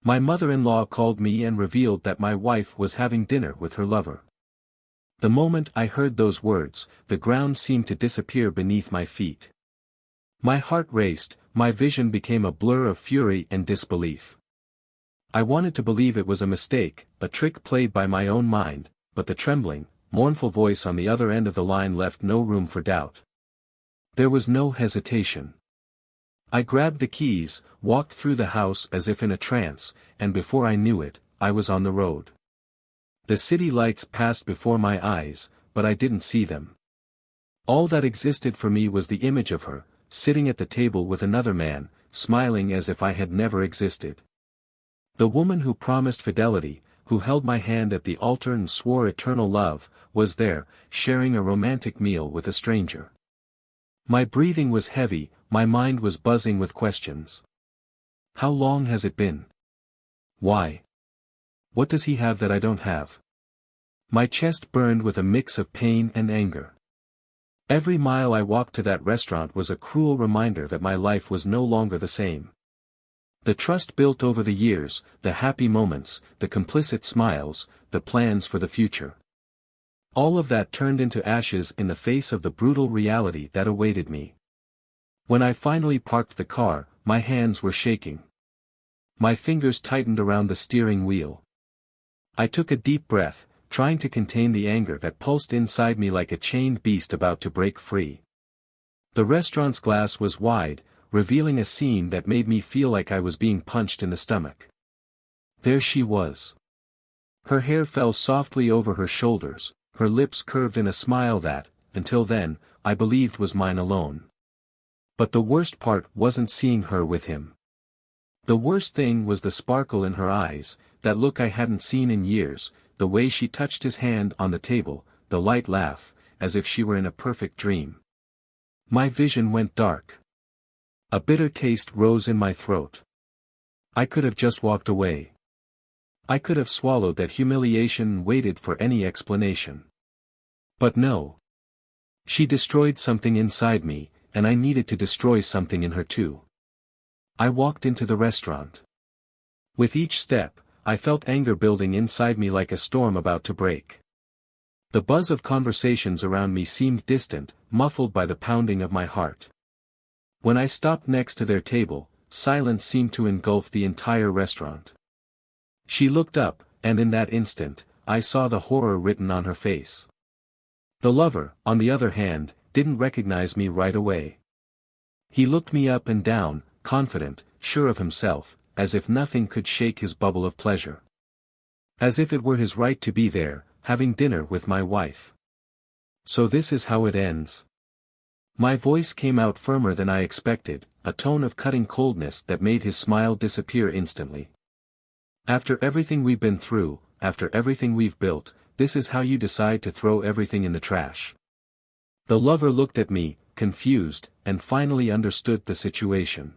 My mother-in-law called me and revealed that my wife was having dinner with her lover. The moment I heard those words, the ground seemed to disappear beneath my feet. My heart raced, my vision became a blur of fury and disbelief. I wanted to believe it was a mistake, a trick played by my own mind, but the trembling, mournful voice on the other end of the line left no room for doubt. There was no hesitation. I grabbed the keys, walked through the house as if in a trance, and before I knew it, I was on the road. The city lights passed before my eyes, but I didn't see them. All that existed for me was the image of her, sitting at the table with another man, smiling as if I had never existed. The woman who promised fidelity, who held my hand at the altar and swore eternal love, was there, sharing a romantic meal with a stranger. My breathing was heavy, my mind was buzzing with questions. How long has it been? Why? What does he have that I don't have? My chest burned with a mix of pain and anger. Every mile I walked to that restaurant was a cruel reminder that my life was no longer the same. The trust built over the years, the happy moments, the complicit smiles, the plans for the future. All of that turned into ashes in the face of the brutal reality that awaited me. When I finally parked the car, my hands were shaking. My fingers tightened around the steering wheel. I took a deep breath, trying to contain the anger that pulsed inside me like a chained beast about to break free. The restaurant's glass was wide, revealing a scene that made me feel like I was being punched in the stomach. There she was. Her hair fell softly over her shoulders, her lips curved in a smile that, until then, I believed was mine alone. But the worst part wasn't seeing her with him. The worst thing was the sparkle in her eyes, that look I hadn't seen in years, the way she touched his hand on the table, the light laugh, as if she were in a perfect dream. My vision went dark. A bitter taste rose in my throat. I could have just walked away. I could have swallowed that humiliation and waited for any explanation. But no. She destroyed something inside me, and I needed to destroy something in her too. I walked into the restaurant. With each step, I felt anger building inside me like a storm about to break. The buzz of conversations around me seemed distant, muffled by the pounding of my heart. When I stopped next to their table, silence seemed to engulf the entire restaurant. She looked up, and in that instant, I saw the horror written on her face. The lover, on the other hand, didn't recognize me right away. He looked me up and down, confident, sure of himself, as if nothing could shake his bubble of pleasure. As if it were his right to be there, having dinner with my wife. So this is how it ends. My voice came out firmer than I expected, a tone of cutting coldness that made his smile disappear instantly. After everything we've been through, after everything we've built, this is how you decide to throw everything in the trash. The lover looked at me, confused, and finally understood the situation.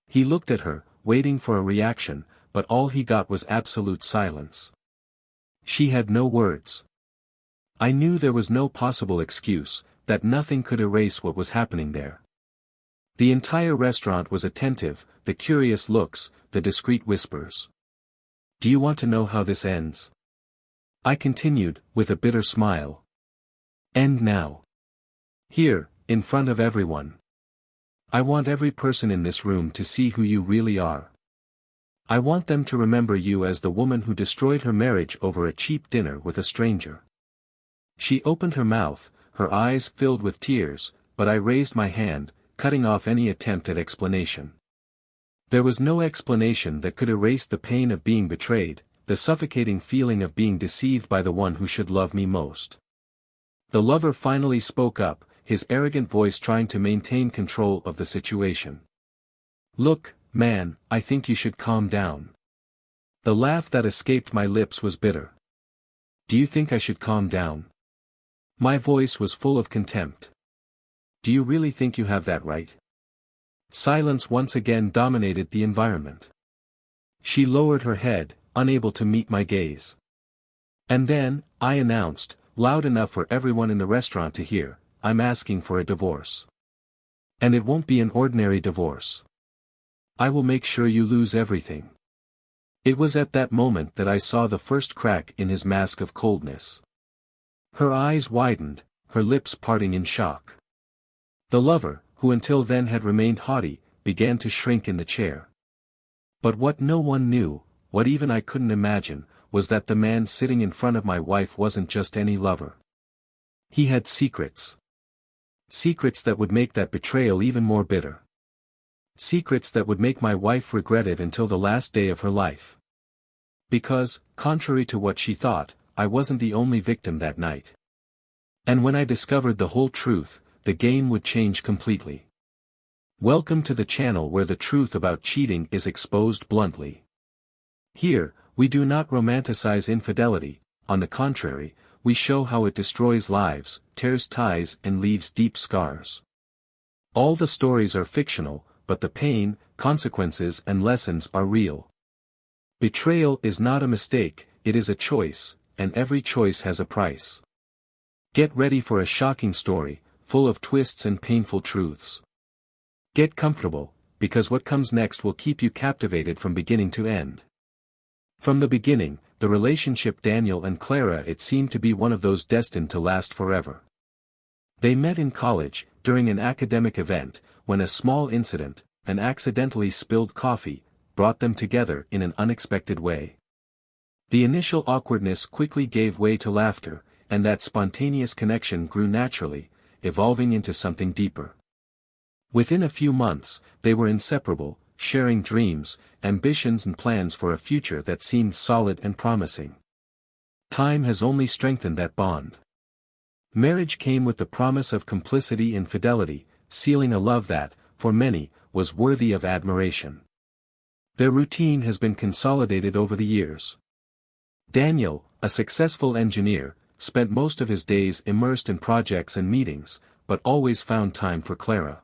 He looked at her, waiting for a reaction, but all he got was absolute silence. She had no words. I knew there was no possible excuse, that nothing could erase what was happening there. The entire restaurant was attentive, the curious looks, the discreet whispers. Do you want to know how this ends? I continued, with a bitter smile. End now. Here, in front of everyone. I want every person in this room to see who you really are. I want them to remember you as the woman who destroyed her marriage over a cheap dinner with a stranger. She opened her mouth, her eyes filled with tears, but I raised my hand, cutting off any attempt at explanation. There was no explanation that could erase the pain of being betrayed, the suffocating feeling of being deceived by the one who should love me most. The lover finally spoke up, his arrogant voice trying to maintain control of the situation. Look, man, I think you should calm down. The laugh that escaped my lips was bitter. Do you think I should calm down? My voice was full of contempt. Do you really think you have that right? Silence once again dominated the environment. She lowered her head, unable to meet my gaze. And then, I announced, loud enough for everyone in the restaurant to hear, I'm asking for a divorce. And it won't be an ordinary divorce. I will make sure you lose everything. It was at that moment that I saw the first crack in his mask of coldness. Her eyes widened, her lips parting in shock. The lover, who until then had remained haughty, began to shrink in the chair. But what no one knew, what even I couldn't imagine, was that the man sitting in front of my wife wasn't just any lover. He had secrets. Secrets that would make that betrayal even more bitter. Secrets that would make my wife regret it until the last day of her life. Because, contrary to what she thought, I wasn't the only victim that night. And when I discovered the whole truth, the game would change completely. Welcome to the channel where the truth about cheating is exposed bluntly. Here, we do not romanticize infidelity, on the contrary, we show how it destroys lives, tears ties and leaves deep scars. All the stories are fictional, but the pain, consequences and lessons are real. Betrayal is not a mistake, it is a choice, and every choice has a price. Get ready for a shocking story, full of twists and painful truths. Get comfortable, because what comes next will keep you captivated from beginning to end. From the beginning, the relationship Daniel and Clara it seemed to be one of those destined to last forever. They met in college, during an academic event, when a small incident, an accidentally spilled coffee, brought them together in an unexpected way. The initial awkwardness quickly gave way to laughter, and that spontaneous connection grew naturally, evolving into something deeper. Within a few months, they were inseparable, sharing dreams, ambitions and plans for a future that seemed solid and promising. Time has only strengthened that bond. Marriage came with the promise of complicity and fidelity, sealing a love that, for many, was worthy of admiration. Their routine has been consolidated over the years. Daniel, a successful engineer, spent most of his days immersed in projects and meetings, but always found time for Clara.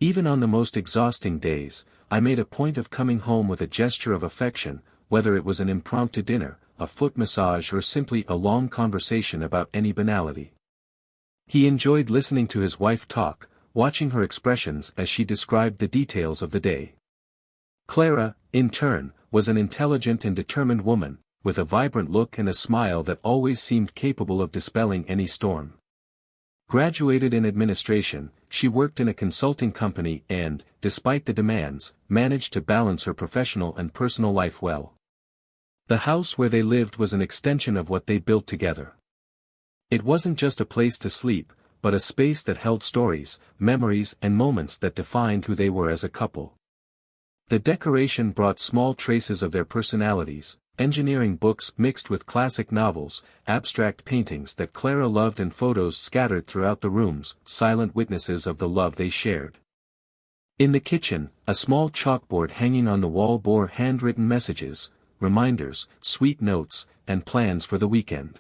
Even on the most exhausting days, I made a point of coming home with a gesture of affection, whether it was an impromptu dinner, a foot massage or simply a long conversation about any banality. He enjoyed listening to his wife talk, watching her expressions as she described the details of the day. Clara, in turn, was an intelligent and determined woman, with a vibrant look and a smile that always seemed capable of dispelling any storm. Graduated in administration, she worked in a consulting company and, despite the demands, managed to balance her professional and personal life well. The house where they lived was an extension of what they built together. It wasn't just a place to sleep, but a space that held stories, memories and moments that defined who they were as a couple. The decoration brought small traces of their personalities, engineering books mixed with classic novels, abstract paintings that Clara loved and photos scattered throughout the rooms, silent witnesses of the love they shared. In the kitchen, a small chalkboard hanging on the wall bore handwritten messages, reminders, sweet notes, and plans for the weekend.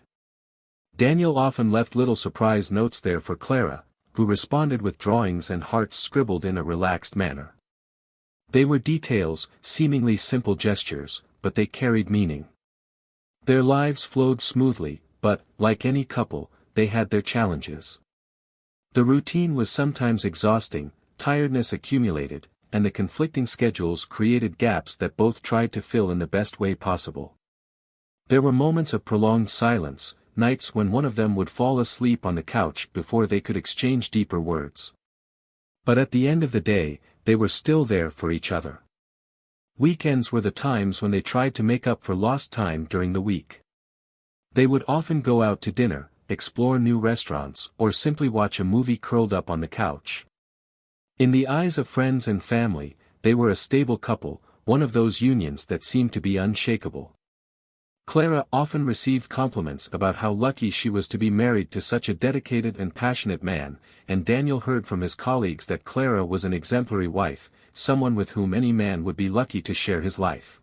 Daniel often left little surprise notes there for Clara, who responded with drawings and hearts scribbled in a relaxed manner. They were details, seemingly simple gestures, but they carried meaning. Their lives flowed smoothly, but, like any couple, they had their challenges. The routine was sometimes exhausting, tiredness accumulated, and the conflicting schedules created gaps that both tried to fill in the best way possible. There were moments of prolonged silence, nights when one of them would fall asleep on the couch before they could exchange deeper words. But at the end of the day, they were still there for each other. Weekends were the times when they tried to make up for lost time during the week. They would often go out to dinner, explore new restaurants, or simply watch a movie curled up on the couch. In the eyes of friends and family, they were a stable couple, one of those unions that seemed to be unshakable. Clara often received compliments about how lucky she was to be married to such a dedicated and passionate man, and Daniel heard from his colleagues that Clara was an exemplary wife, someone with whom any man would be lucky to share his life.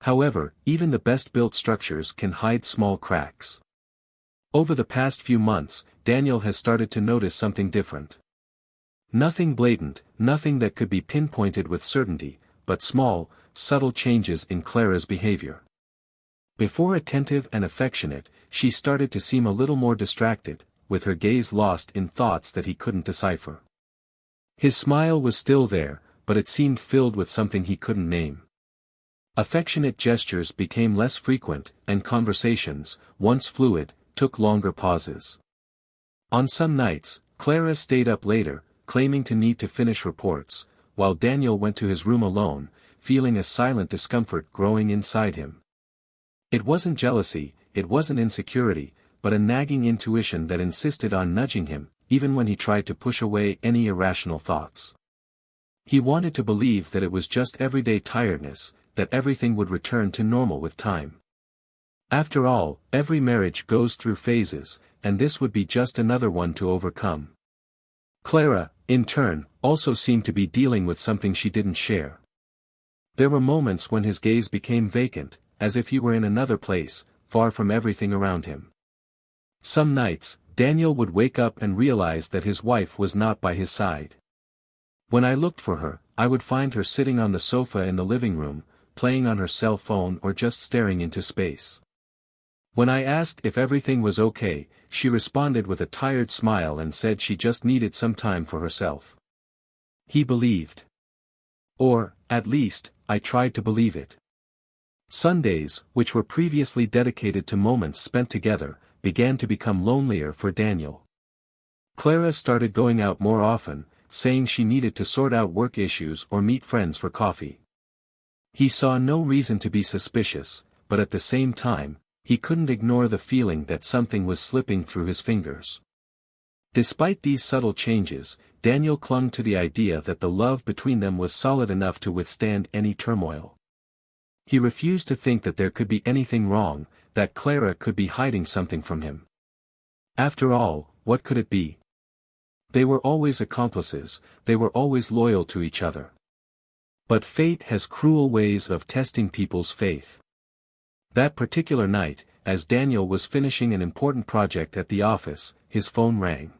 However, even the best-built structures can hide small cracks. Over the past few months, Daniel has started to notice something different. Nothing blatant, nothing that could be pinpointed with certainty, but small, subtle changes in Clara's behavior. Before attentive and affectionate, she started to seem a little more distracted, with her gaze lost in thoughts that he couldn't decipher. His smile was still there, but it seemed filled with something he couldn't name. Affectionate gestures became less frequent, and conversations, once fluid, took longer pauses. On some nights, Clara stayed up later, claiming to need to finish reports, while Daniel went to his room alone, feeling a silent discomfort growing inside him. It wasn't jealousy, it wasn't insecurity, but a nagging intuition that insisted on nudging him, even when he tried to push away any irrational thoughts. He wanted to believe that it was just everyday tiredness, that everything would return to normal with time. After all, every marriage goes through phases, and this would be just another one to overcome. Clara, in turn, also seemed to be dealing with something she didn't share. There were moments when his gaze became vacant, as if he were in another place, far from everything around him. Some nights, Daniel would wake up and realize that his wife was not by his side. When I looked for her, I would find her sitting on the sofa in the living room, playing on her cell phone or just staring into space. When I asked if everything was okay, she responded with a tired smile and said she just needed some time for herself. He believed. Or, at least, I tried to believe it. Sundays, which were previously dedicated to moments spent together, began to become lonelier for Daniel. Clara started going out more often, saying she needed to sort out work issues or meet friends for coffee. He saw no reason to be suspicious, but at the same time, he couldn't ignore the feeling that something was slipping through his fingers. Despite these subtle changes, Daniel clung to the idea that the love between them was solid enough to withstand any turmoil. He refused to think that there could be anything wrong, that Clara could be hiding something from him. After all, what could it be? They were always accomplices, they were always loyal to each other. But fate has cruel ways of testing people's faith. That particular night, as Daniel was finishing an important project at the office, his phone rang.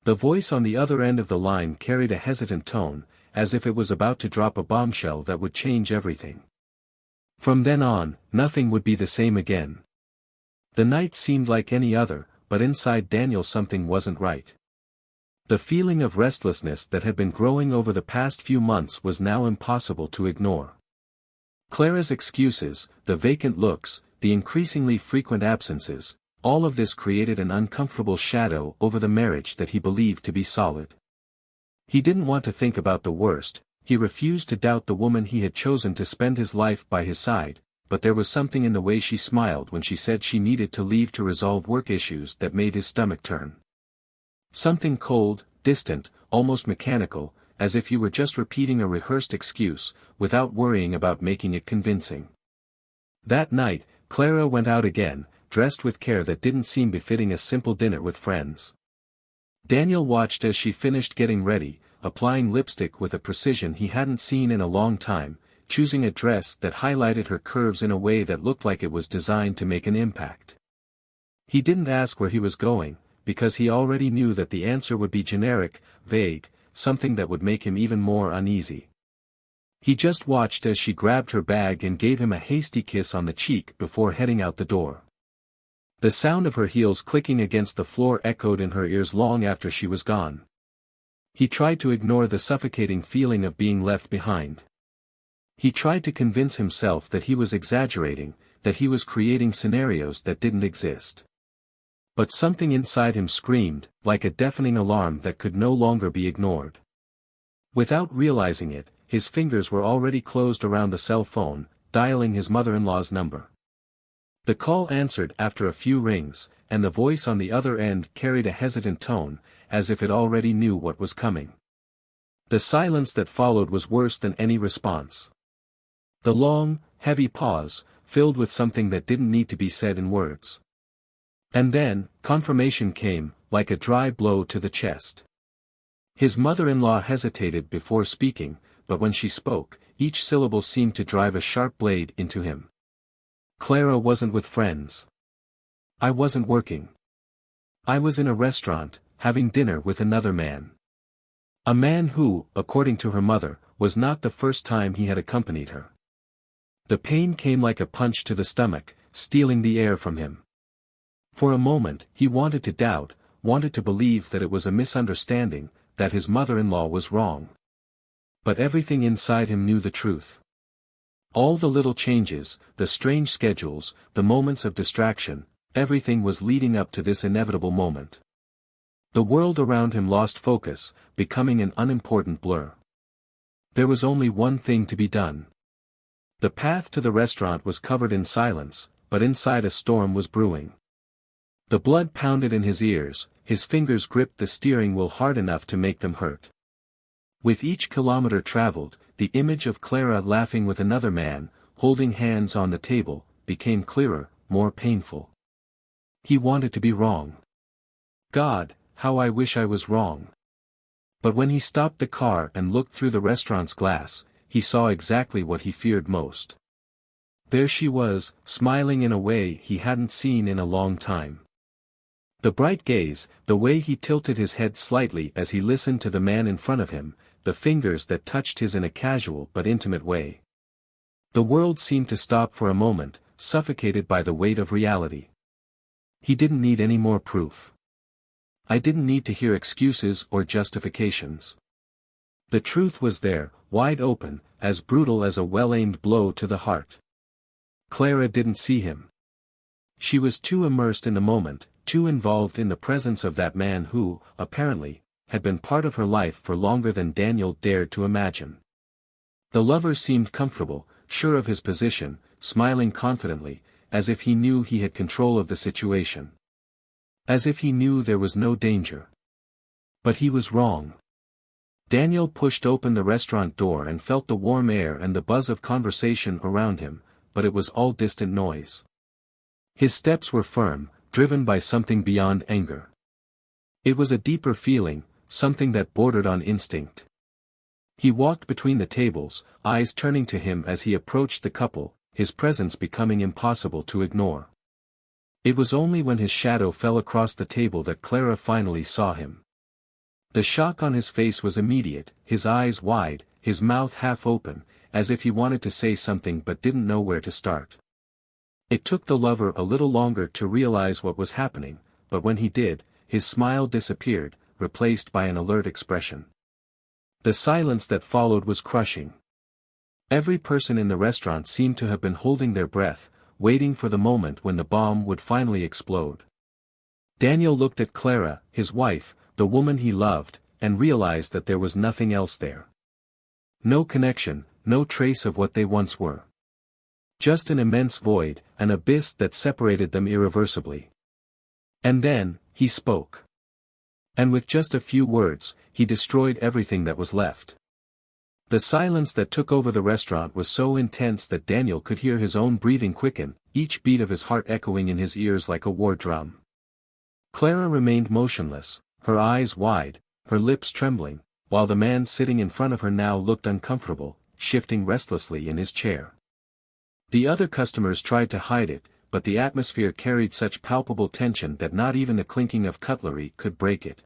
The voice on the other end of the line carried a hesitant tone, as if it was about to drop a bombshell that would change everything. From then on, nothing would be the same again. The night seemed like any other, but inside Daniel something wasn't right. The feeling of restlessness that had been growing over the past few months was now impossible to ignore. Clara's excuses, the vacant looks, the increasingly frequent absences, all of this created an uncomfortable shadow over the marriage that he believed to be solid. He didn't want to think about the worst, he refused to doubt the woman he had chosen to spend his life by his side, but there was something in the way she smiled when she said she needed to leave to resolve work issues that made his stomach turn. Something cold, distant, almost mechanical, as if you were just repeating a rehearsed excuse, without worrying about making it convincing. That night, Clara went out again, dressed with care that didn't seem befitting a simple dinner with friends. Daniel watched as she finished getting ready, applying lipstick with a precision he hadn't seen in a long time, choosing a dress that highlighted her curves in a way that looked like it was designed to make an impact. He didn't ask where he was going, because he already knew that the answer would be generic, vague, something that would make him even more uneasy. He just watched as she grabbed her bag and gave him a hasty kiss on the cheek before heading out the door. The sound of her heels clicking against the floor echoed in her ears long after she was gone. He tried to ignore the suffocating feeling of being left behind. He tried to convince himself that he was exaggerating, that he was creating scenarios that didn't exist. But something inside him screamed, like a deafening alarm that could no longer be ignored. Without realizing it, his fingers were already closed around the cell phone, dialing his mother-in-law's number. The call answered after a few rings, and the voice on the other end carried a hesitant tone, as if it already knew what was coming. The silence that followed was worse than any response. The long, heavy pause, filled with something that didn't need to be said in words. And then, confirmation came, like a dry blow to the chest. His mother-in-law hesitated before speaking, but when she spoke, each syllable seemed to drive a sharp blade into him. Clara wasn't with friends. I wasn't working. I was in a restaurant, having dinner with another man. A man who, according to her mother, was not the first time he had accompanied her. The pain came like a punch to the stomach, stealing the air from him. For a moment, he wanted to doubt, wanted to believe that it was a misunderstanding, that his mother-in-law was wrong. But everything inside him knew the truth. All the little changes, the strange schedules, the moments of distraction, everything was leading up to this inevitable moment. The world around him lost focus, becoming an unimportant blur. There was only one thing to be done. The path to the restaurant was covered in silence, but inside a storm was brewing. The blood pounded in his ears, his fingers gripped the steering wheel hard enough to make them hurt. With each kilometer traveled, the image of Clara laughing with another man, holding hands on the table, became clearer, more painful. He wanted to be wrong. God, how I wish I was wrong. But when he stopped the car and looked through the restaurant's glass, he saw exactly what he feared most. There she was, smiling in a way he hadn't seen in a long time. The bright gaze, the way he tilted his head slightly as he listened to the man in front of him, the fingers that touched his in a casual but intimate way. The world seemed to stop for a moment, suffocated by the weight of reality. He didn't need any more proof. I didn't need to hear excuses or justifications. The truth was there, wide open, as brutal as a well-aimed blow to the heart. Clara didn't see him. She was too immersed in the moment, too involved in the presence of that man who, apparently, had been part of her life for longer than Daniel dared to imagine. The lover seemed comfortable, sure of his position, smiling confidently, as if he knew he had control of the situation. As if he knew there was no danger. But he was wrong. Daniel pushed open the restaurant door and felt the warm air and the buzz of conversation around him, but it was all distant noise. His steps were firm, driven by something beyond anger. It was a deeper feeling, something that bordered on instinct. He walked between the tables, eyes turning to him as he approached the couple, his presence becoming impossible to ignore. It was only when his shadow fell across the table that Clara finally saw him. The shock on his face was immediate, his eyes wide, his mouth half open, as if he wanted to say something but didn't know where to start. It took the lover a little longer to realize what was happening, but when he did, his smile disappeared, replaced by an alert expression. The silence that followed was crushing. Every person in the restaurant seemed to have been holding their breath, waiting for the moment when the bomb would finally explode. Daniel looked at Clara, his wife, the woman he loved, and realized that there was nothing else there. No connection, no trace of what they once were. Just an immense void, an abyss that separated them irreversibly. And then, he spoke. And with just a few words, he destroyed everything that was left. The silence that took over the restaurant was so intense that Daniel could hear his own breathing quicken, each beat of his heart echoing in his ears like a war drum. Clara remained motionless, her eyes wide, her lips trembling, while the man sitting in front of her now looked uncomfortable, shifting restlessly in his chair. The other customers tried to hide it, but the atmosphere carried such palpable tension that not even the clinking of cutlery could break it.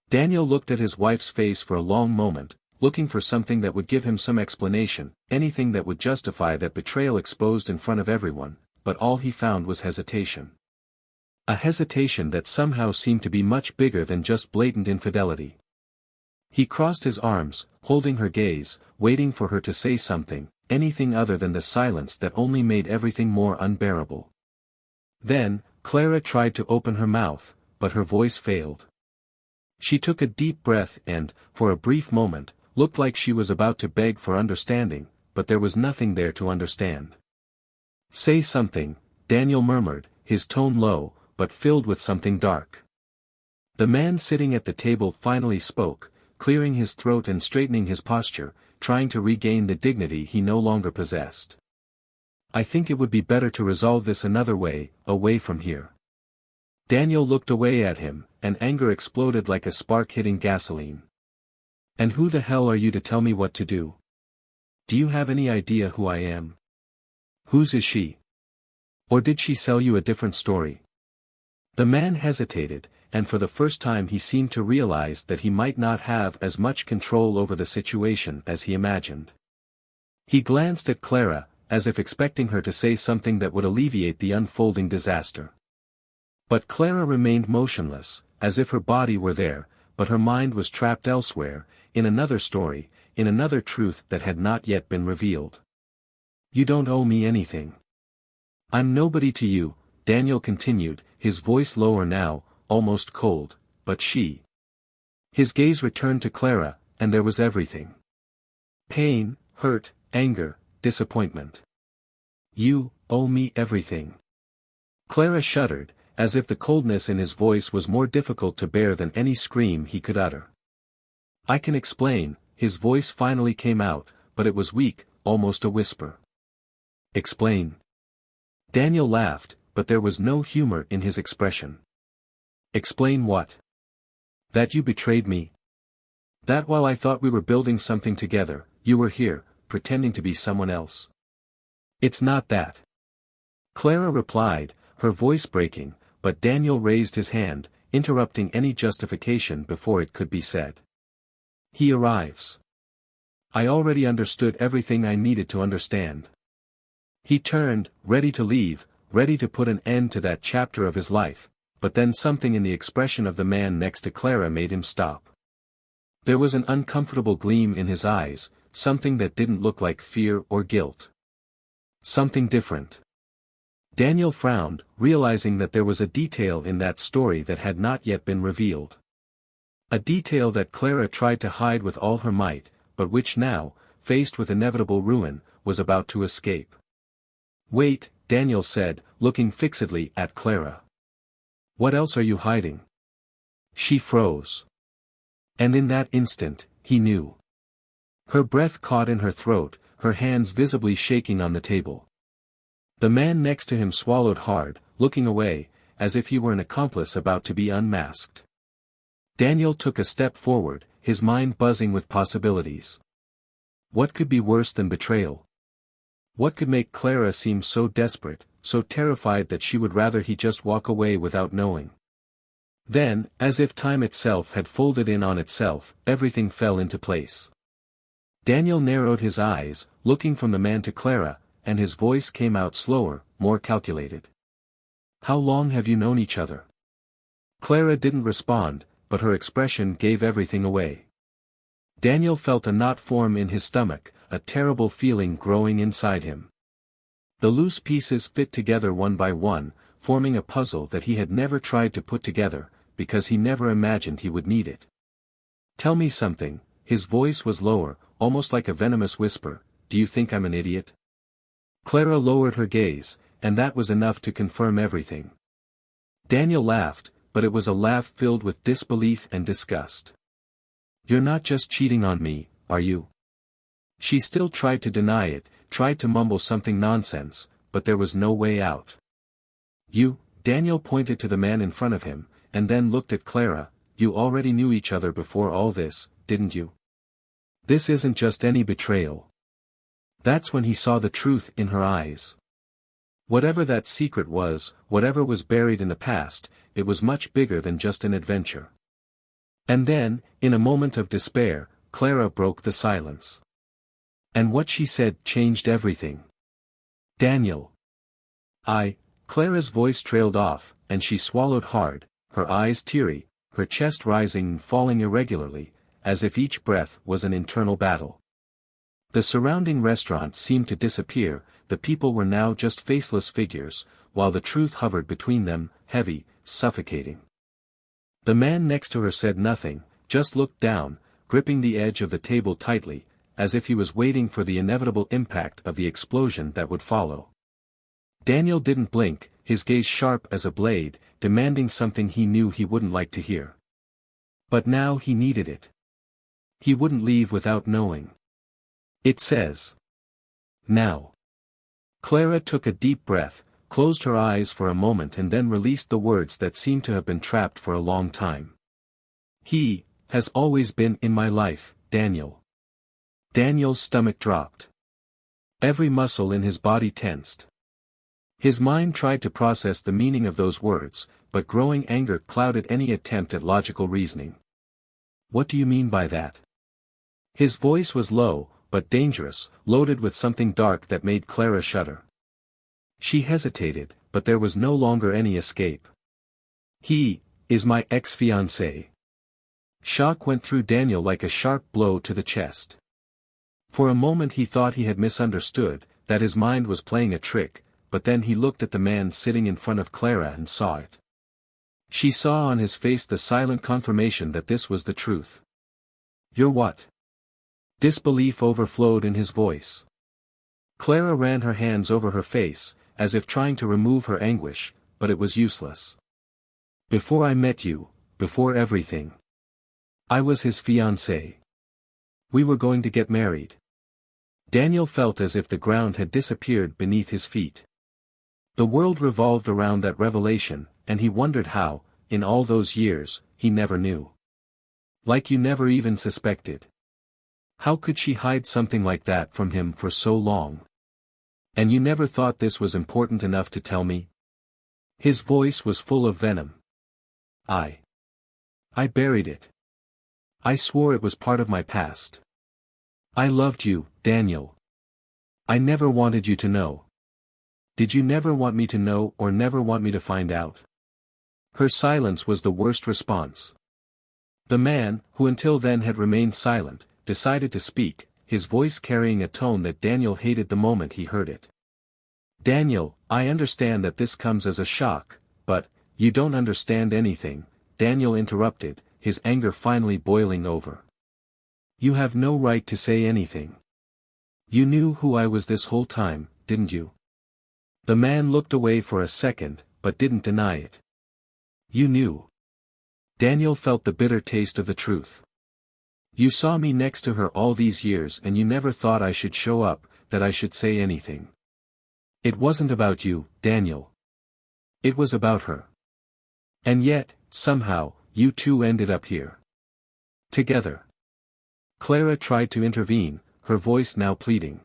Daniel looked at his wife's face for a long moment, looking for something that would give him some explanation, anything that would justify that betrayal exposed in front of everyone, but all he found was hesitation. A hesitation that somehow seemed to be much bigger than just blatant infidelity. He crossed his arms, holding her gaze, waiting for her to say something, anything other than the silence that only made everything more unbearable. Then, Clara tried to open her mouth, but her voice failed. She took a deep breath and, for a brief moment, looked like she was about to beg for understanding, but there was nothing there to understand. "Say something," Daniel murmured, his tone low, but filled with something dark. The man sitting at the table finally spoke, clearing his throat and straightening his posture, trying to regain the dignity he no longer possessed. "I think it would be better to resolve this another way, away from here." Daniel looked away at him, and anger exploded like a spark hitting gasoline. "And who the hell are you to tell me what to do? Do you have any idea who I am? Whose is she? Or did she sell you a different story?" The man hesitated, and for the first time he seemed to realize that he might not have as much control over the situation as he imagined. He glanced at Clara, as if expecting her to say something that would alleviate the unfolding disaster. But Clara remained motionless, as if her body were there, but her mind was trapped elsewhere, in another story, in another truth that had not yet been revealed. You don't owe me anything. I'm nobody to you, Daniel continued, his voice lower now, almost cold, but she. His gaze returned to Clara, and there was everything. Pain, hurt, anger, disappointment. You owe me everything. Clara shuddered, as if the coldness in his voice was more difficult to bear than any scream he could utter. I can explain, his voice finally came out, but it was weak, almost a whisper. Explain. Daniel laughed, but there was no humor in his expression. Explain what? That you betrayed me. That while I thought we were building something together, you were here, pretending to be someone else. It's not that. Clara replied, her voice breaking, but Daniel raised his hand, interrupting any justification before it could be said. He arrives. I already understood everything I needed to understand. He turned, ready to leave, ready to put an end to that chapter of his life, but then something in the expression of the man next to Clara made him stop. There was an uncomfortable gleam in his eyes, something that didn't look like fear or guilt. Something different. Daniel frowned, realizing that there was a detail in that story that had not yet been revealed. A detail that Clara tried to hide with all her might, but which now, faced with inevitable ruin, was about to escape. Wait, Daniel said, looking fixedly at Clara. What else are you hiding? She froze. And in that instant, he knew. Her breath caught in her throat, her hands visibly shaking on the table. The man next to him swallowed hard, looking away, as if he were an accomplice about to be unmasked. Daniel took a step forward, his mind buzzing with possibilities. What could be worse than betrayal? What could make Clara seem so desperate, so terrified that she would rather he just walk away without knowing? Then, as if time itself had folded in on itself, everything fell into place. Daniel narrowed his eyes, looking from the man to Clara, and his voice came out slower, more calculated. How long have you known each other? Clara didn't respond, but her expression gave everything away. Daniel felt a knot form in his stomach, a terrible feeling growing inside him. The loose pieces fit together one by one, forming a puzzle that he had never tried to put together, because he never imagined he would need it. Tell me something, his voice was lower, almost like a venomous whisper, do you think I'm an idiot? Clara lowered her gaze, and that was enough to confirm everything. Daniel laughed, but it was a laugh filled with disbelief and disgust. You're not just cheating on me, are you? She still tried to deny it, tried to mumble something nonsense, but there was no way out. You, Daniel pointed to the man in front of him, and then looked at Clara, you already knew each other before all this, didn't you? This isn't just any betrayal. That's when he saw the truth in her eyes. Whatever that secret was, whatever was buried in the past, it was much bigger than just an adventure. And then, in a moment of despair, Clara broke the silence. And what she said changed everything. Daniel. Clara's voice trailed off, and she swallowed hard, her eyes teary, her chest rising and falling irregularly, as if each breath was an internal battle. The surrounding restaurant seemed to disappear, the people were now just faceless figures, while the truth hovered between them, heavy, suffocating. The man next to her said nothing, just looked down, gripping the edge of the table tightly, as if he was waiting for the inevitable impact of the explosion that would follow. Daniel didn't blink, his gaze sharp as a blade, demanding something he knew he wouldn't like to hear. But now he needed it. He wouldn't leave without knowing. It says. Now. Clara took a deep breath, closed her eyes for a moment and then released the words that seemed to have been trapped for a long time. He has always been in my life, Daniel. Daniel's stomach dropped. Every muscle in his body tensed. His mind tried to process the meaning of those words, but growing anger clouded any attempt at logical reasoning. What do you mean by that? His voice was low, but dangerous, loaded with something dark that made Clara shudder. She hesitated, but there was no longer any escape. He is my ex-fiancé. Shock went through Daniel like a sharp blow to the chest. For a moment he thought he had misunderstood, that his mind was playing a trick, but then he looked at the man sitting in front of Clara and saw it. She saw on his face the silent confirmation that this was the truth. "You're what?" Disbelief overflowed in his voice. Clara ran her hands over her face, as if trying to remove her anguish, but it was useless. "Before I met you, before everything. I was his fiancée. We were going to get married." Daniel felt as if the ground had disappeared beneath his feet. The world revolved around that revelation, and he wondered how, in all those years, he never knew. Like you never even suspected. How could she hide something like that from him for so long? And you never thought this was important enough to tell me? His voice was full of venom. I buried it. I swore it was part of my past. I loved you, Daniel. I never wanted you to know. Did you never want me to know or never want me to find out? Her silence was the worst response. The man, who until then had remained silent, decided to speak, his voice carrying a tone that Daniel hated the moment he heard it. "Daniel, I understand that this comes as a shock, but, you don't understand anything," Daniel interrupted, his anger finally boiling over. "You have no right to say anything. You knew who I was this whole time, didn't you?" The man looked away for a second, but didn't deny it. "You knew." Daniel felt the bitter taste of the truth. "You saw me next to her all these years and you never thought I should show up, that I should say anything. It wasn't about you, Daniel. It was about her. And yet, somehow, you two ended up here. Together." Clara tried to intervene, her voice now pleading.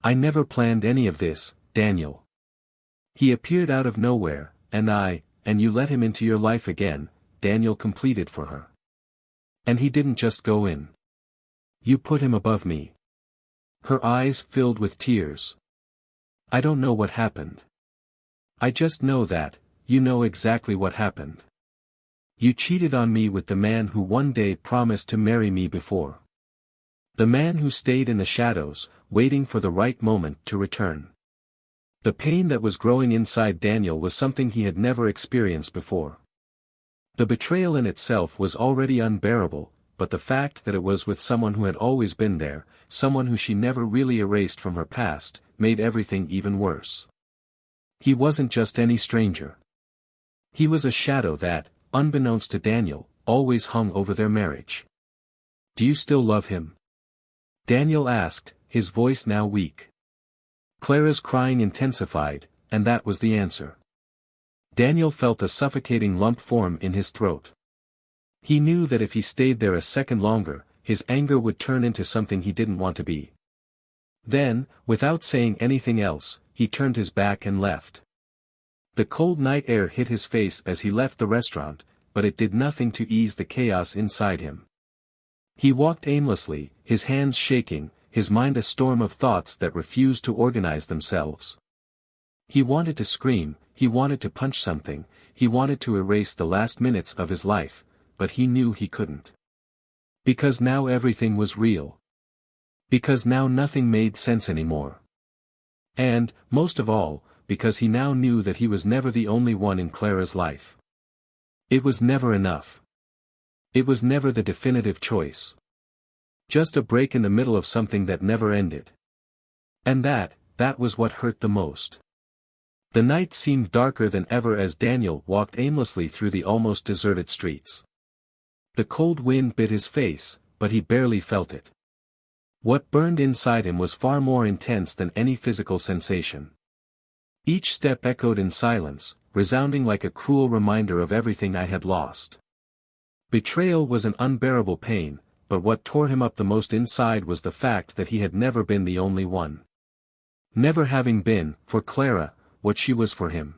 "I never planned any of this, Daniel. He appeared out of nowhere, and you let him into your life again," Daniel completed for her. "And he didn't just go in. You put him above me." Her eyes filled with tears. "I don't know what happened. I just know that, you know exactly what happened. You cheated on me with the man who one day promised to marry me before. The man who stayed in the shadows, waiting for the right moment to return." The pain that was growing inside Daniel was something he had never experienced before. The betrayal in itself was already unbearable, but the fact that it was with someone who had always been there, someone who she never really erased from her past, made everything even worse. He wasn't just any stranger. He was a shadow that, unbeknownst to Daniel, always hung over their marriage. "Do you still love him?" Daniel asked, his voice now weak. Clara's crying intensified, and that was the answer. Daniel felt a suffocating lump form in his throat. He knew that if he stayed there a second longer, his anger would turn into something he didn't want to be. Then, without saying anything else, he turned his back and left. The cold night air hit his face as he left the restaurant, but it did nothing to ease the chaos inside him. He walked aimlessly, his hands shaking, his mind a storm of thoughts that refused to organize themselves. He wanted to scream, he wanted to punch something, he wanted to erase the last minutes of his life, but he knew he couldn't. Because now everything was real. Because now nothing made sense anymore. And, most of all, because he now knew that he was never the only one in Clara's life. It was never enough. It was never the definitive choice. Just a break in the middle of something that never ended. And that was what hurt the most. The night seemed darker than ever as Daniel walked aimlessly through the almost deserted streets. The cold wind bit his face, but he barely felt it. What burned inside him was far more intense than any physical sensation. Each step echoed in silence, resounding like a cruel reminder of everything I had lost. Betrayal was an unbearable pain, but what tore him up the most inside was the fact that he had never been the only one. Never having been, for Clara, what she was for him.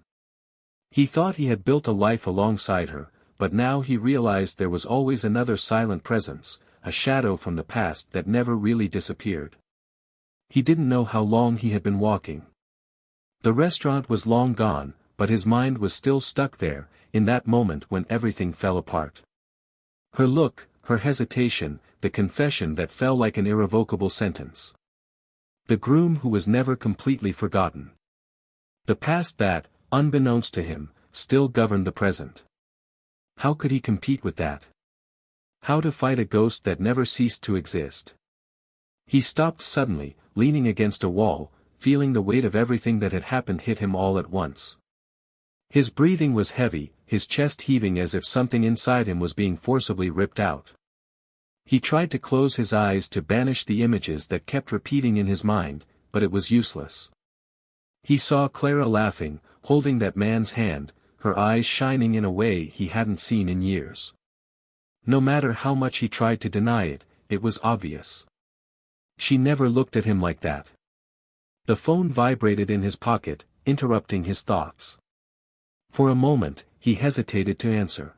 He thought he had built a life alongside her, but now he realized there was always another silent presence, a shadow from the past that never really disappeared. He didn't know how long he had been walking. The restaurant was long gone, but his mind was still stuck there, in that moment when everything fell apart. Her look, her hesitation, the confession that fell like an irrevocable sentence. The groom who was never completely forgotten. The past that, unbeknownst to him, still governed the present. How could he compete with that? How to fight a ghost that never ceased to exist? He stopped suddenly, leaning against a wall, feeling the weight of everything that had happened hit him all at once. His breathing was heavy, his chest heaving as if something inside him was being forcibly ripped out. He tried to close his eyes to banish the images that kept repeating in his mind, but it was useless. He saw Clara laughing, holding that man's hand, her eyes shining in a way he hadn't seen in years. No matter how much he tried to deny it, it was obvious. She never looked at him like that. The phone vibrated in his pocket, interrupting his thoughts. For a moment, he hesitated to answer.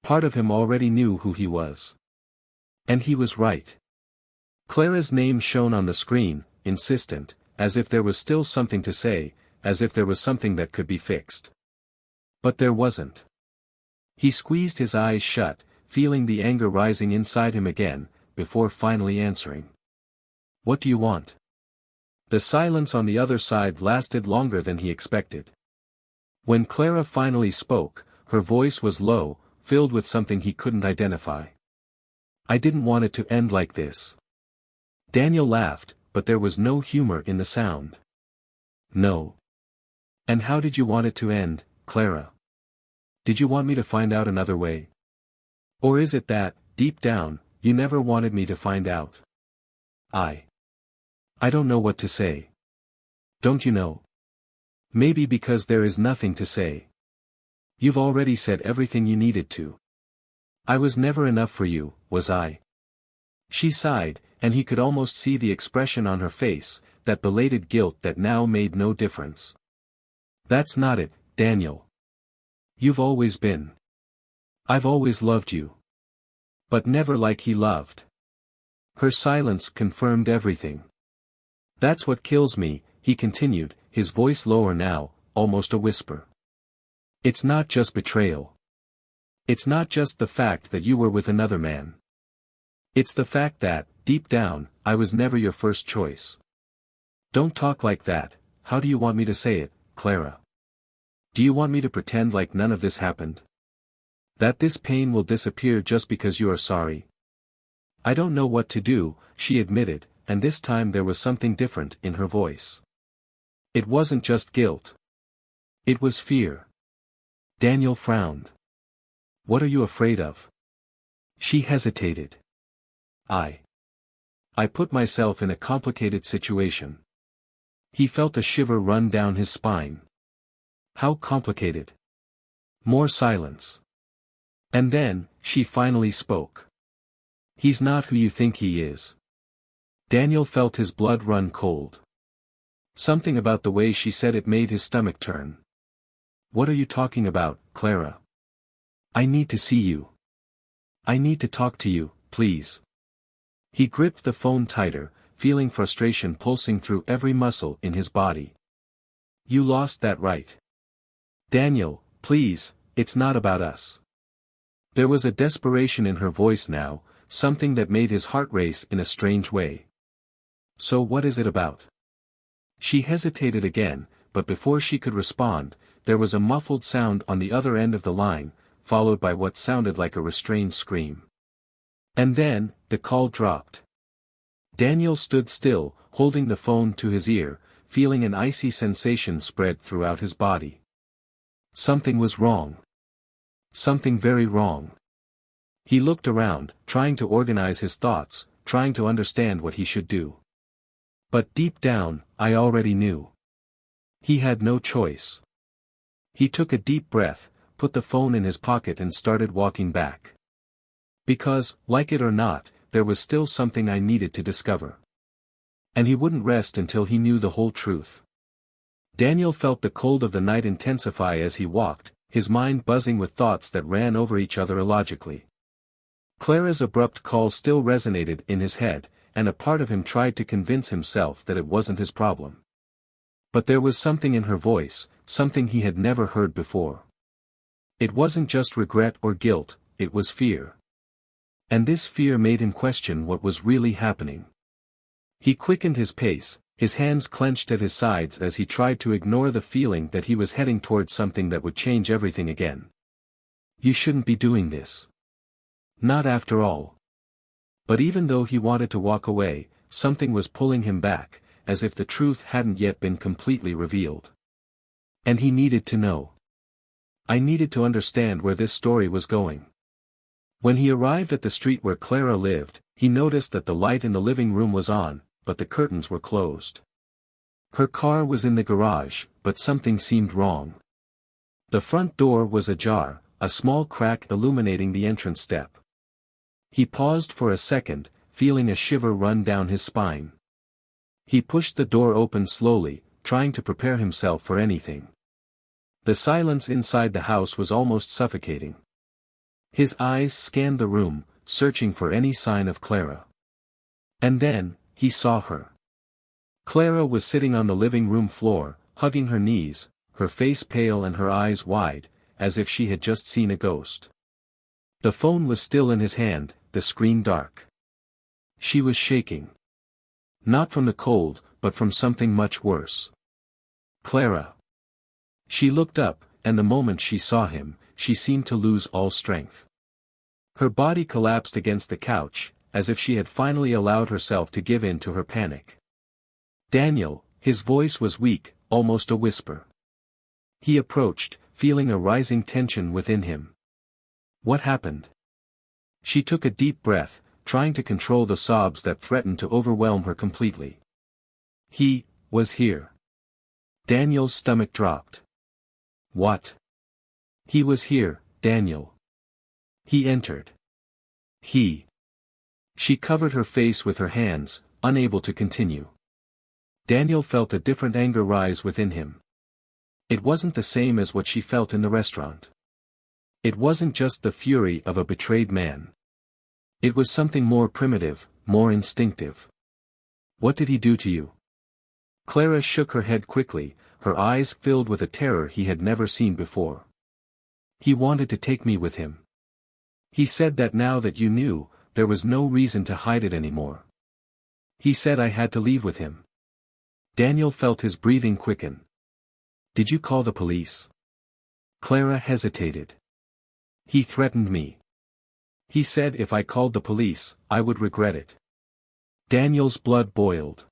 Part of him already knew who he was. And he was right. Clara's name shone on the screen, insistent, as if there was still something to say, as if there was something that could be fixed. But there wasn't. He squeezed his eyes shut, feeling the anger rising inside him again, before finally answering. "What do you want?" The silence on the other side lasted longer than he expected. When Clara finally spoke, her voice was low, filled with something he couldn't identify. "I didn't want it to end like this." Daniel laughed, but there was no humor in the sound. "No. And how did you want it to end, Clara? Did you want me to find out another way? Or is it that, deep down, you never wanted me to find out?" I don't know what to say. Don't you know? Maybe because there is nothing to say. You've already said everything you needed to. I was never enough for you, was I? She sighed, and he could almost see the expression on her face, that belated guilt that now made no difference. "That's not it, Daniel. You've always been. I've always loved you. But never like he loved." Her silence confirmed everything. "That's what kills me," he continued, his voice lower now, almost a whisper. "It's not just betrayal. It's not just the fact that you were with another man. It's the fact that, deep down, I was never your first choice." "Don't talk like that. How do you want me to say it, Clara? Do you want me to pretend like none of this happened? That this pain will disappear just because you are sorry?" "I don't know what to do," she admitted, and this time there was something different in her voice. It wasn't just guilt. It was fear. Daniel frowned. "What are you afraid of?" She hesitated. I put myself in a complicated situation." He felt a shiver run down his spine. "How complicated?" More silence. And then, she finally spoke. "He's not who you think he is." Daniel felt his blood run cold. Something about the way she said it made his stomach turn. "What are you talking about, Clara? I need to see you. I need to talk to you, please." He gripped the phone tighter, feeling frustration pulsing through every muscle in his body. "You lost that right. Daniel, please, it's not about us." There was a desperation in her voice now, something that made his heart race in a strange way. "So what is it about?" She hesitated again, but before she could respond, there was a muffled sound on the other end of the line, followed by what sounded like a restrained scream. And then, the call dropped. Daniel stood still, holding the phone to his ear, feeling an icy sensation spread throughout his body. Something was wrong. Something very wrong. He looked around, trying to organize his thoughts, trying to understand what he should do. But deep down, I already knew. He had no choice. He took a deep breath, put the phone in his pocket and started walking back. Because, like it or not, there was still something I needed to discover. And he wouldn't rest until he knew the whole truth. Daniel felt the cold of the night intensify as he walked, his mind buzzing with thoughts that ran over each other illogically. Clara's abrupt call still resonated in his head, and a part of him tried to convince himself that it wasn't his problem. But there was something in her voice, something he had never heard before. It wasn't just regret or guilt, it was fear. And this fear made him question what was really happening. He quickened his pace, his hands clenched at his sides as he tried to ignore the feeling that he was heading towards something that would change everything again. You shouldn't be doing this. Not after all. But even though he wanted to walk away, something was pulling him back, as if the truth hadn't yet been completely revealed. And he needed to know. I needed to understand where this story was going. When he arrived at the street where Clara lived, he noticed that the light in the living room was on, but the curtains were closed. Her car was in the garage, but something seemed wrong. The front door was ajar, a small crack illuminating the entrance step. He paused for a second, feeling a shiver run down his spine. He pushed the door open slowly, trying to prepare himself for anything. The silence inside the house was almost suffocating. His eyes scanned the room, searching for any sign of Clara. And then, he saw her. Clara was sitting on the living room floor, hugging her knees, her face pale and her eyes wide, as if she had just seen a ghost. The phone was still in his hand, the screen dark. She was shaking. Not from the cold, but from something much worse. Clara. She looked up, and the moment she saw him, she seemed to lose all strength. Her body collapsed against the couch, as if she had finally allowed herself to give in to her panic. Daniel, his voice was weak, almost a whisper. He approached, feeling a rising tension within him. What happened? She took a deep breath, trying to control the sobs that threatened to overwhelm her completely. He was here. Daniel's stomach dropped. What? He was here, Daniel. He entered. She covered her face with her hands, unable to continue. Daniel felt a different anger rise within him. It wasn't the same as what she felt in the restaurant. It wasn't just the fury of a betrayed man. It was something more primitive, more instinctive. What did he do to you? Clara shook her head quickly, her eyes filled with a terror he had never seen before. He wanted to take me with him. He said that now that you knew, there was no reason to hide it anymore. He said I had to leave with him. Daniel felt his breathing quicken. Did you call the police? Clara hesitated. He threatened me. He said if I called the police, I would regret it. Daniel's blood boiled.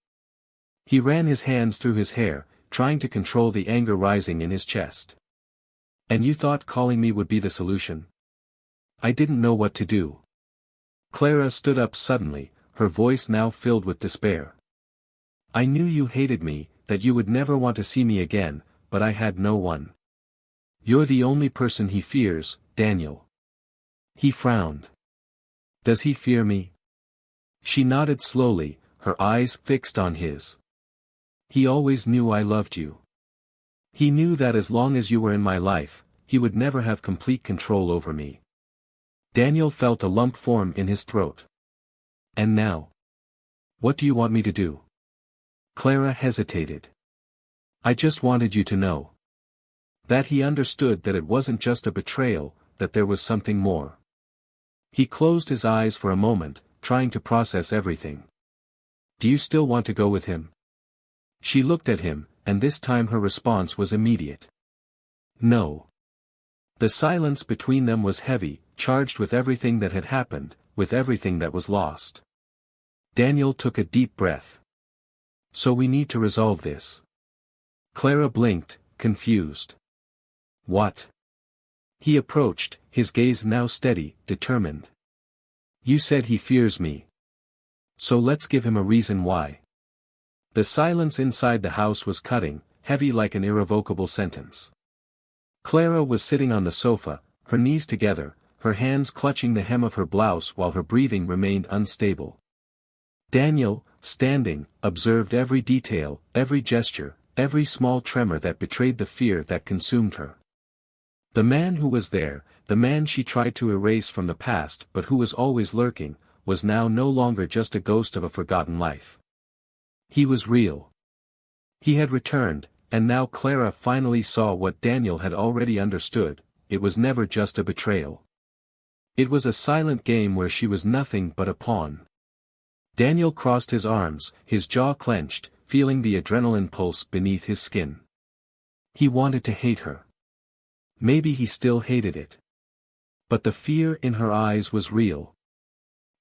He ran his hands through his hair, trying to control the anger rising in his chest. And you thought calling me would be the solution? I didn't know what to do. Clara stood up suddenly, her voice now filled with despair. I knew you hated me, that you would never want to see me again, but I had no one. You're the only person he fears, Daniel. He frowned. Does he fear me? She nodded slowly, her eyes fixed on his. He always knew I loved you. He knew that as long as you were in my life, he would never have complete control over me. Daniel felt a lump form in his throat. And now? What do you want me to do? Clara hesitated. I just wanted you to know. That he understood that it wasn't just a betrayal, that there was something more. He closed his eyes for a moment, trying to process everything. Do you still want to go with him? She looked at him, and this time her response was immediate. No. The silence between them was heavy, charged with everything that had happened, with everything that was lost. Daniel took a deep breath. So we need to resolve this. Clara blinked, confused. What? He approached, his gaze now steady, determined. You said he fears me. So let's give him a reason why. The silence inside the house was cutting, heavy like an irrevocable sentence. Clara was sitting on the sofa, her knees together, her hands clutching the hem of her blouse while her breathing remained unstable. Daniel, standing, observed every detail, every gesture, every small tremor that betrayed the fear that consumed her. The man who was there, the man she tried to erase from the past but who was always lurking, was now no longer just a ghost of a forgotten life. He was real. He had returned, and now Clara finally saw what Daniel had already understood: it was never just a betrayal. It was a silent game where she was nothing but a pawn. Daniel crossed his arms, his jaw clenched, feeling the adrenaline pulse beneath his skin. He wanted to hate her. Maybe he still hated it. But the fear in her eyes was real.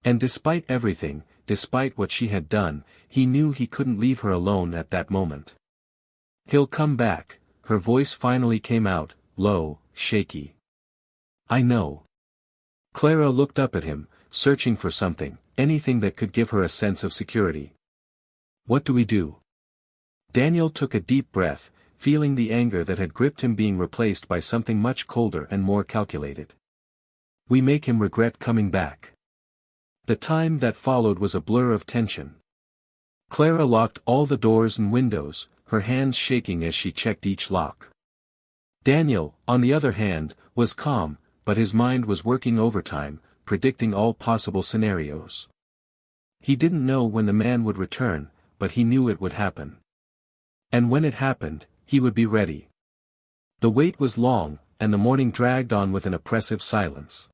And despite everything, despite what she had done, he knew he couldn't leave her alone at that moment. "He'll come back," her voice finally came out, low, shaky. "I know." Clara looked up at him, searching for something, anything that could give her a sense of security. "What do we do?" Daniel took a deep breath, feeling the anger that had gripped him being replaced by something much colder and more calculated. "We make him regret coming back." The time that followed was a blur of tension. Clara locked all the doors and windows, her hands shaking as she checked each lock. Daniel, on the other hand, was calm, but his mind was working overtime, predicting all possible scenarios. He didn't know when the man would return, but he knew it would happen. And when it happened, he would be ready. The wait was long, and the morning dragged on with an oppressive silence.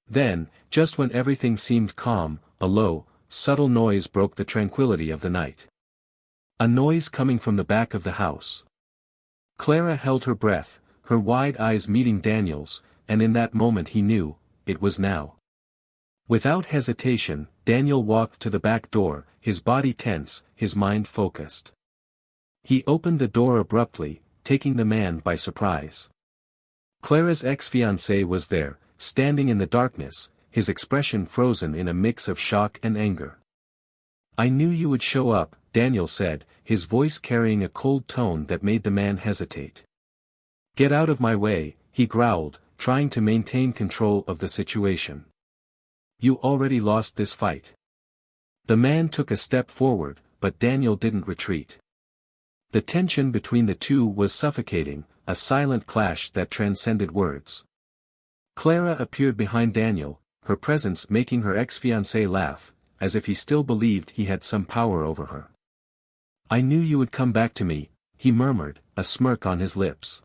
Then, just when everything seemed calm, a low, subtle noise broke the tranquility of the night. A noise coming from the back of the house. Clara held her breath, her wide eyes meeting Daniel's, and in that moment he knew, it was now. Without hesitation, Daniel walked to the back door, his body tense, his mind focused. He opened the door abruptly, taking the man by surprise. Clara's ex-fiancé was there, standing in the darkness, his expression frozen in a mix of shock and anger. "I knew you would show up," Daniel said, his voice carrying a cold tone that made the man hesitate. "Get out of my way," he growled, trying to maintain control of the situation. "You already lost this fight." The man took a step forward, but Daniel didn't retreat. The tension between the two was suffocating, a silent clash that transcended words. Clara appeared behind Daniel, her presence making her ex-fiancé laugh, as if he still believed he had some power over her. "I knew you would come back to me," he murmured, a smirk on his lips.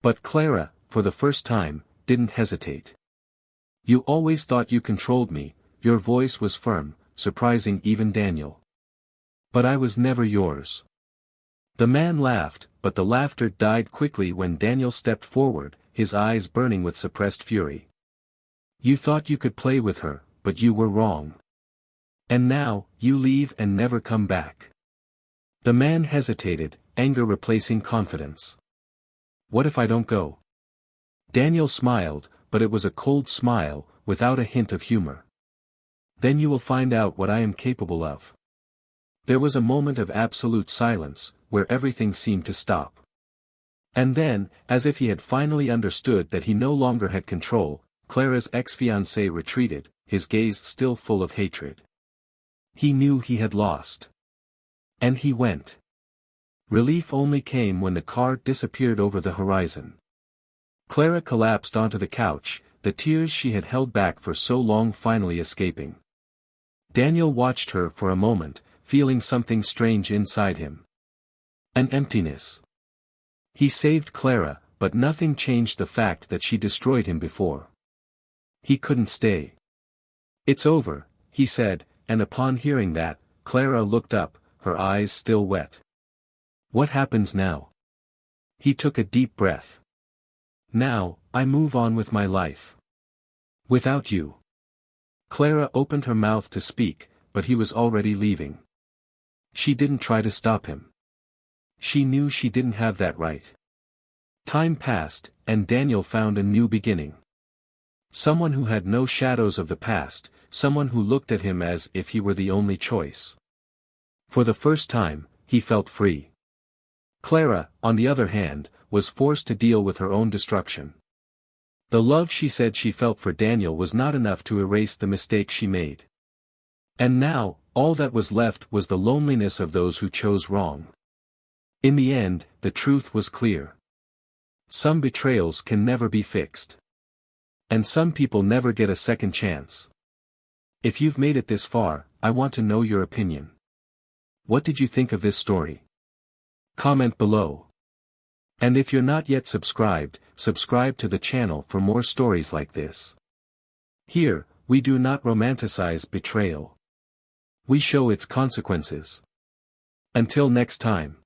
But Clara, for the first time, didn't hesitate. "You always thought you controlled me," your voice was firm, surprising even Daniel. "But I was never yours." The man laughed, but the laughter died quickly when Daniel stepped forward, his eyes burning with suppressed fury. "You thought you could play with her, but you were wrong. And now, you leave and never come back." The man hesitated, anger replacing confidence. "What if I don't go?" Daniel smiled, but it was a cold smile, without a hint of humor. "Then you will find out what I am capable of." There was a moment of absolute silence, where everything seemed to stop. And then, as if he had finally understood that he no longer had control, Clara's ex-fiancé retreated, his gaze still full of hatred. He knew he had lost. And he went. Relief only came when the car disappeared over the horizon. Clara collapsed onto the couch, the tears she had held back for so long finally escaping. Daniel watched her for a moment, feeling something strange inside him. An emptiness. He saved Clara, but nothing changed the fact that she destroyed him before. He couldn't stay. "It's over," he said, and upon hearing that, Clara looked up, her eyes still wet. "What happens now?" He took a deep breath. "Now, I move on with my life. Without you." Clara opened her mouth to speak, but he was already leaving. She didn't try to stop him. She knew she didn't have that right. Time passed, and Daniel found a new beginning. Someone who had no shadows of the past, someone who looked at him as if he were the only choice. For the first time, he felt free. Clara, on the other hand, was forced to deal with her own destruction. The love she said she felt for Daniel was not enough to erase the mistake she made. And now, all that was left was the loneliness of those who chose wrong. In the end, the truth was clear. Some betrayals can never be fixed. And some people never get a second chance. If you've made it this far, I want to know your opinion. What did you think of this story? Comment below. And if you're not yet subscribed, subscribe to the channel for more stories like this. Here, we do not romanticize betrayal. we show its consequences. Until next time.